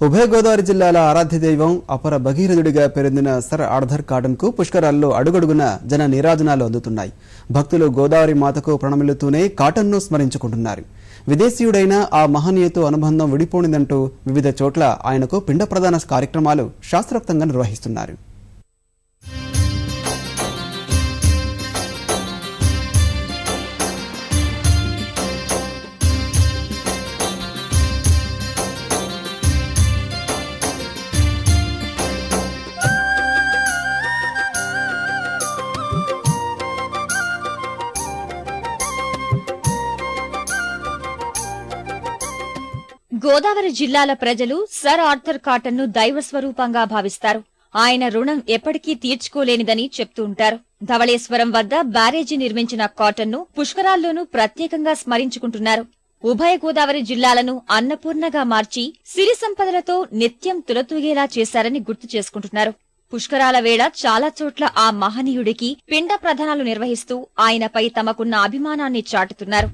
ఉభయ గోదావరి జిల్లాల ఆరాధ్య దైవం అపర భగీరథుడిగా పేరొందిన సర్ ఆర్థర్ కాటన్ కు పుష్కరాల్లో అడుగడుగున జన నీరాజనాలు అందుతున్నాయి. భక్తులు గోదావరి మాతకు ప్రణమిల్లుతూనే కాటన్ ను స్మరించుకుంటున్నారు. విదేశీయుడైన ఆ మహనీయతో అనుబంధం విడిపోనిదంటూ వివిధ చోట్ల ఆయనకు పిండ ప్రదాన కార్యక్రమాలు శాస్త్రోక్తంగా నిర్వహిస్తున్నారు. గోదావరి జిల్లాల ప్రజలు సర్ ఆర్థర్ కాటన్ ను దైవ స్వరూపంగా భావిస్తారు. ఆయన రుణం ఎప్పటికీ తీర్చుకోలేనిదని చెప్తూ ఉంటారు. ధవళేశ్వరం వద్ద బ్యారేజీ నిర్మించిన కాటన్ ను పుష్కరాల్లోనూ ప్రత్యేకంగా స్మరించుకుంటున్నారు. ఉభయ గోదావరి జిల్లాలను అన్నపూర్ణగా మార్చి సిరి సంపదలతో నిత్యం తులతూగేలా చేశారని గుర్తు చేసుకుంటున్నారు. పుష్కరాల వేళ చాలా చోట్ల ఆ మహనీయుడికి పిండ ప్రదానాలు నిర్వహిస్తూ ఆయనపై తమకున్న అభిమానాన్ని చాటుతున్నారు.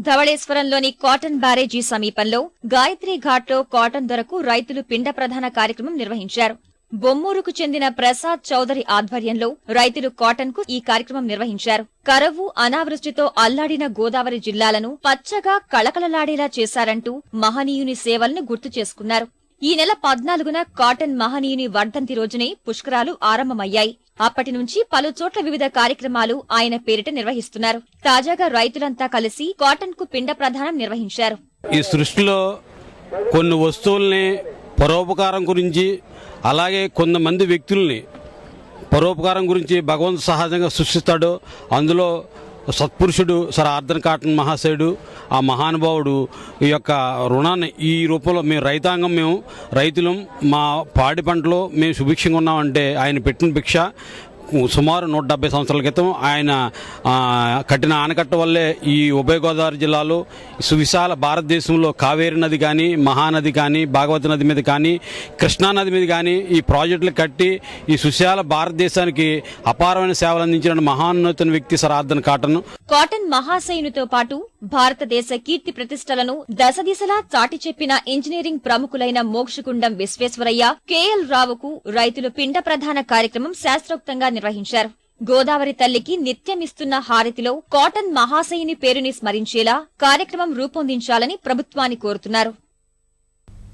ధవళేశ్వరంలోని కాటన్ బ్యారేజీ సమీపంలో గాయత్రి ఘాట్లో కాటన్ ధరకు రైతులు పిండ ప్రదాన కార్యక్రమం నిర్వహించారు. బొమ్మూరుకు చెందిన ప్రసాద్ చౌదరి ఆధ్వర్యంలో రైతులు కాటన్ కు ఈ కార్యక్రమం నిర్వహించారు. కరవు అనావృష్టితో అల్లాడిన గోదావరి జిల్లాలను పచ్చగా కళకళలాడేలా చేశారంటూ మహనీయుని సేవలను గుర్తు చేసుకున్నారు. ఈ నెల 14న కాటన్ మహనీయుని వర్ధంతి రోజునే పుష్కరాలు ఆరంభమయ్యాయి. అప్పటి నుంచి పలు చోట్ల వివిధ కార్యక్రమాలు ఆయన పేరిట నిర్వహిస్తున్నారు. తాజాగా రైతులంతా కలిసి కాటన్ కు పిండ ప్రదానం నిర్వహించారు. ఈ సృష్టిలో కొన్ని వస్తువుల్ని పరోపకారం గురించి, అలాగే కొంతమంది వ్యక్తుల్ని పరోపకారం గురించి భగవంతుడు సహజంగా సృష్టిస్తాడు. అందులో సత్పురుషుడు సర్ ఆర్థర్ కాటన్ మహాశయుడు, ఆ మహానుభావుడు ఈ యొక్క రుణాన్ని ఈ రూపంలో మేము రైతులం మా పాడి పంటలో మేము సుభిక్షంగా ఉన్నామంటే ఆయన పెట్టిన భిక్ష. సుమారు 170 సంవత్సరాల క్రితం ఆయన కట్టిన ఆనకట్ట వల్లే ఈ ఉభయ గోదావరి జిల్లాలో సువిశాల భారతదేశంలో కావేరీ నది కానీ, మహానది కానీ, భాగవతి నది మీద కానీ, కృష్ణానది మీద కానీ ఈ ప్రాజెక్టులు కట్టి ఈ సుశాల భారతదేశానికి అపారమైన సేవలు అందించిన మహాన్నత వ్యక్తి సర్ ఆర్థర్ కాటన్. కాటన్ మహాశయునితో పాటు భారతదేశ కీర్తి ప్రతిష్టలను దశదిశలా చాటి చెప్పిన ఇంజనీరింగ్ ప్రముఖులైన మోక్షగుండం విశ్వేశ్వరయ్య, కేఎల్ రావుకు రైతులు పిండ ప్రదాన కార్యక్రమం శాస్త్రోక్తంగా నిర్వహించారు. గోదావరి తల్లికి నిత్యమిస్తున్న హారతిలో కాటన్ మహాశయుని పేరుని స్మరించేలా కార్యక్రమం రూపొందించాలని ప్రభుత్వాన్ని కోరుతున్నారు.